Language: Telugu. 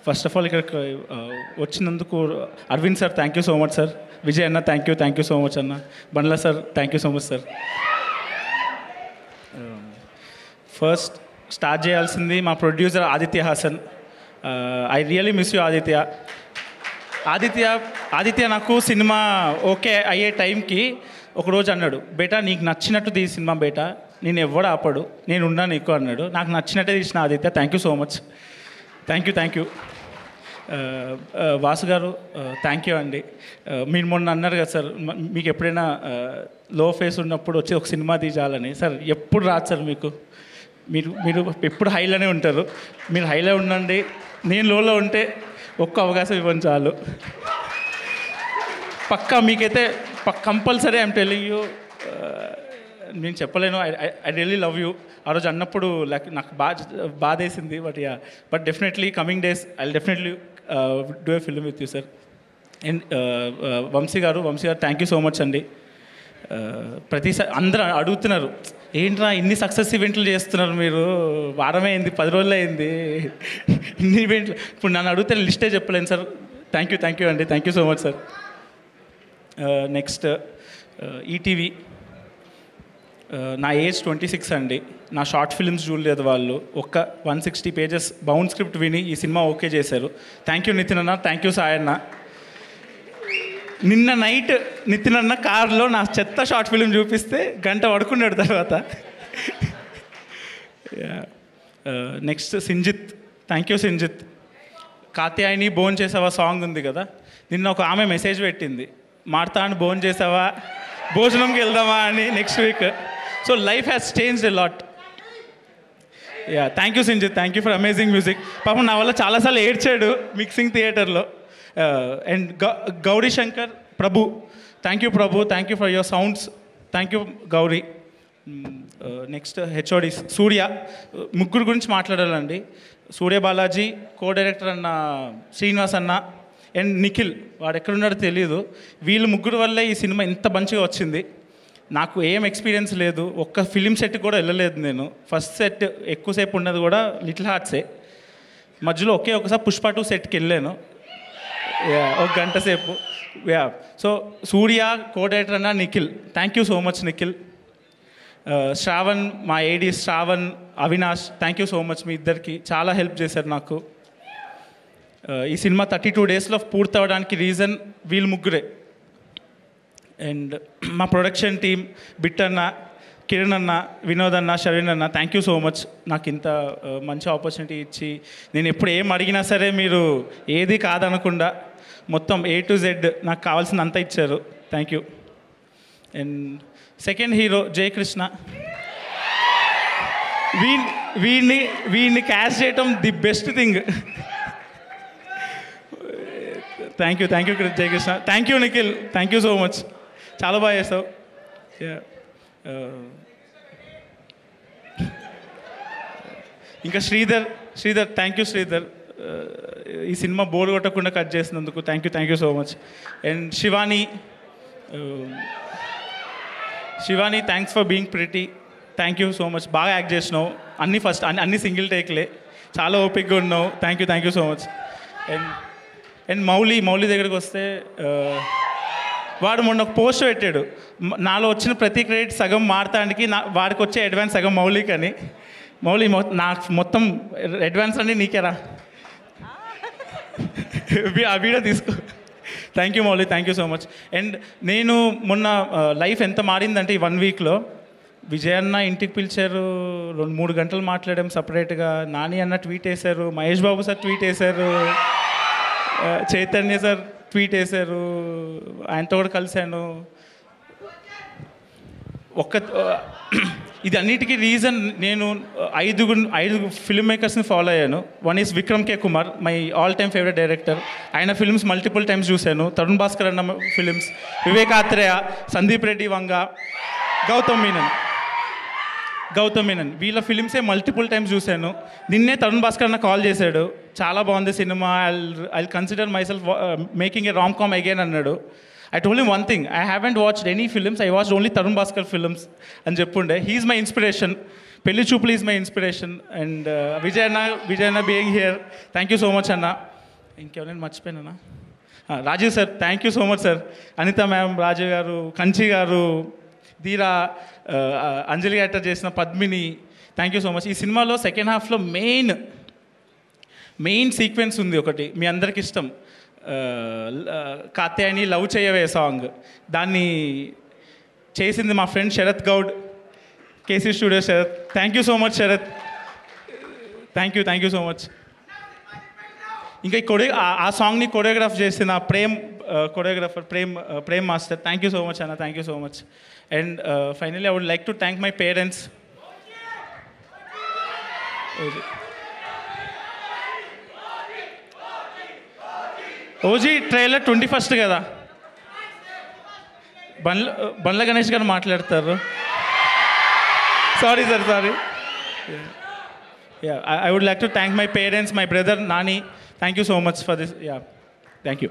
ఫస్ట్ ఆఫ్ ఆల్ ఇక్కడికి వచ్చినందుకు Aravind sir thank you so much sir. Vijay అన్న థ్యాంక్ యూ సో మచ్ అన్న. Bandla sir thank you so much sir. First start చేయాల్సింది మా producer Aditya Hasan. I really miss you Aditya. Aditya నాకు సినిమా ఓకే అయ్యే టైంకి ఒకరోజు అన్నాడు, బేటా నీకు నచ్చినట్టు తీ సినిమా బేటా, నేను ఎవడు ఆపడు, నేను ఉన్నా నీకు అన్నాడు. నాకు నచ్చినట్టే తీసిన Aditya. Thank you so much. Thank you. Vasu గారు థ్యాంక్ యూ అండి. మీరు మొన్న అన్నారు కదా సార్, మీకు ఎప్పుడైనా లో ఫేస్ ఉన్నప్పుడు వచ్చి ఒక సినిమా తీయాలని. సార్ ఎప్పుడు రాదు సార్ మీకు, మీరు ఎప్పుడు హైలోనే ఉంటారు. మీరు హైలో ఉండండి, నేను లోలో ఉంటే ఒక్క అవకాశం ఇవ్వండి చాలు. పక్కా మీకైతే కంపల్సరీ ఐఎమ్ టెల్లింగ్ యూ. నేను చెప్పలేను. I really love you. ఆ రోజు అన్నప్పుడు నాకు బాధేసింది. But definitely coming days I definitely do a film with you sir. And Vamsi garu thank you so much అండి. ప్రతిసారి అందరూ అడుగుతున్నారు, ఏంట్రా ఇన్ని సక్సెస్ ఈవెంట్లు చేస్తున్నారు మీరు, వారమే అయింది 10 రోజులు అయింది ఇన్ని ఈవెంట్లు. ఇప్పుడు నన్ను అడిగితే లిస్టే చెప్పలేను సార్. థ్యాంక్ యూ అండి. Thank you so much sir. Next ETV. నా ఏజ్ 26 అండి. నా షార్ట్ ఫిల్మ్స్ చూడలేదు వాళ్ళు. 160 పేజెస్ బౌండ్ స్క్రిప్ట్ విని ఈ సినిమా ఓకే చేశారు. థ్యాంక్ యూ నితిన్ అన్న. థ్యాంక్ యూ సాయి అన్న. నిన్న నైట్ నితిన్ అన్న కార్లో నా చెత్త షార్ట్ ఫిల్మ్ చూపిస్తే గంట పడుకున్నాడు తర్వాత. Next Sinjith. Thank you Sinjith. Katyayani bone చేసావా సాంగ్ ఉంది కదా, నిన్న ఒక ఆమె మెసేజ్ పెట్టింది, మార్తా అని బోన్ చేసావా, భోజనంకి వెళ్దామా అని next week. So life has changed a lot. Thank you Sinjith. Thank you for amazing music. పాపం నా వల్ల చాలాసార్లు ఏడ్చాడు మిక్సింగ్ థియేటర్లో. And Gowri Shankar Prabhu. Thank you Prabhu. Thank you for your sounds. Thank you Gowri. Next HOD Surya. ముగ్గురు గురించి మాట్లాడాలండి. సూర్య బాలాజీ, కో డైరెక్టర్ అన్న శ్రీనివాస్ అన్న, అండ్ నిఖిల్, వాడు ఎక్కడున్నాడో తెలియదు. వీళ్ళు ముగ్గురు వల్లే ఈ సినిమా ఇంత మంచిగా వచ్చింది. నాకు ఏం ఎక్స్పీరియన్స్ లేదు, ఒక్క ఫిలిం సెట్ కూడా వెళ్ళలేదు నేను. ఫస్ట్ సెట్ ఎక్కువసేపు ఉన్నది కూడా లిటిల్ హార్ట్సే. మధ్యలో ఒకసారి పుష్ప 2 సెట్కి వెళ్ళాను, 1 గంట సేపు. సో సూర్య, కో డైరెక్టర్ అన్న Nikhil, thank you so much Nikhil. Shravan, మా AD Shravan, Avinash, thank you so much. మీ ఇద్దరికి చాలా హెల్ప్ చేశారు నాకు. ఈ సినిమా 32 డేస్లో పూర్తవడానికి రీజన్ వీళ్ళు ముగ్గురే. అండ్ మా ప్రొడక్షన్ టీమ్ బిట్టన్న, కిరణ్ అన్న, వినోద్ అన్న, షరీన్ అన్న, థ్యాంక్ యూ సో మచ్. నాకు ఇంత మంచి ఆపర్చునిటీ ఇచ్చి, నేను ఎప్పుడు ఏం అడిగినా సరే మీరు ఏది కాదనకుండా మొత్తం A to Z నాకు కావాల్సినంత ఇచ్చారు. Thank you. And second hero Jayakrishna. వీడిని క్యాష్ చేయటం the best thing. Thank you Jayakrishna. Thank you Nikhil. Thank you so much. చాలా బాగా చేస్తావు. ఇంకా శ్రీధర్. Thank you Sridhar. ఈ సినిమా బోర్ కొట్టకుండా కట్ చేసినందుకు thank you so much. And Shivani thanks for being pretty. Thank you so much. బాగా యాక్ట్ చేసినావు. అన్ని సింగిల్ టేక్లే, చాలా ఓపిక్గా ఉన్నావు. Thank you so much. And Mouli దగ్గరికి వస్తే, వాడు మొన్న ఒక పోస్ట్ పెట్టాడు, నాలో వచ్చిన ప్రతి క్రెడిట్ సగం మారతానికి వాడికి వచ్చే అడ్వాన్స్ సగం మౌలికి అని. మౌలి నాకు మొత్తం అడ్వాన్స్ అన్నీ నీకేరా, ఆ వీడియో తీసుకో. Thank you Mouli. Thank you so much. And నేను మొన్న లైఫ్ ఎంత మారిందంటే ఈ 1 వీక్లో, విజయ్ అన్న ఇంటికి పిలిచారు, 2-3 గంటలు మాట్లాడాం సపరేట్గా. నాని అన్న ట్వీట్ వేశారు, మహేష్ బాబు సార్ ట్వీట్ వేశారు, చైతన్య సార్ ట్వీట్ వేశారు, ఆయనతో కూడా కలిశాను. ఇది అన్నిటికీ రీజన్ నేను 5 ఫిల్మ్ మేకర్స్ని ఫాలో అయ్యాను. One is Vikram K Kumar, my all time favourite director. ఆయన ఫిల్మ్స్ మల్టిపుల్ టైమ్స్ చూశాను. తరుణ్ భాస్కర్ అన్న ఫిల్మ్స్, వివేక్ ఆత్రేయ, సందీప్ రెడ్డి వంగ, గౌతమ్ మీనన్ వీళ్ళ ఫిలిమ్సే మల్టిపుల్ టైమ్స్ చూశాను. నిన్నే తరుణ్ భాస్కర్ అన్న కాల్ చేశాడు, చాలా బాగుంది cinema, I consider myself making a rom com again అన్నాడు. I told him one thing, I haven't watched any films, I watched only Tarun Bhaskar films అని చెప్పుండే. He's my inspiration. Pelli Choopulu is my inspiration. And Vijay అన్న being here, thank you so much అన్న. ఇంకెవరైనా మర్చిపోయినా? Rajeev sir, thank you so much sir. Anitha ma'am, Rajeev గారు, కంచి గారు, ధీరా, అంజలి యాక్టర్ చేసిన Padmini, thank you so much. ఈ సినిమాలో సెకండ్ హాఫ్లో మెయిన్ సీక్వెన్స్ ఉంది ఒకటి, మీ అందరికి ఇష్టం, కాత్యాయని లవ్ చేయవే సాంగ్. దాన్ని చేసింది మా friend Sharath Goud, KC studio Sharath. Thank you so much Sharath, thank you so much. ఇంకా ఆ సాంగ్ని కొరియోగ్రాఫ్ చేసిన choreographer Prem master, thank you so much అన్న, thank you so much. And finally I would like to thank my parents. OG trailer 21st కదా, బండ్ల గణేష్ గారు మాట్లాడతారు. Sorry sir, sorry. I would like to thank my parents, my brother Nani. Thank you so much for this. Yeah, thank you.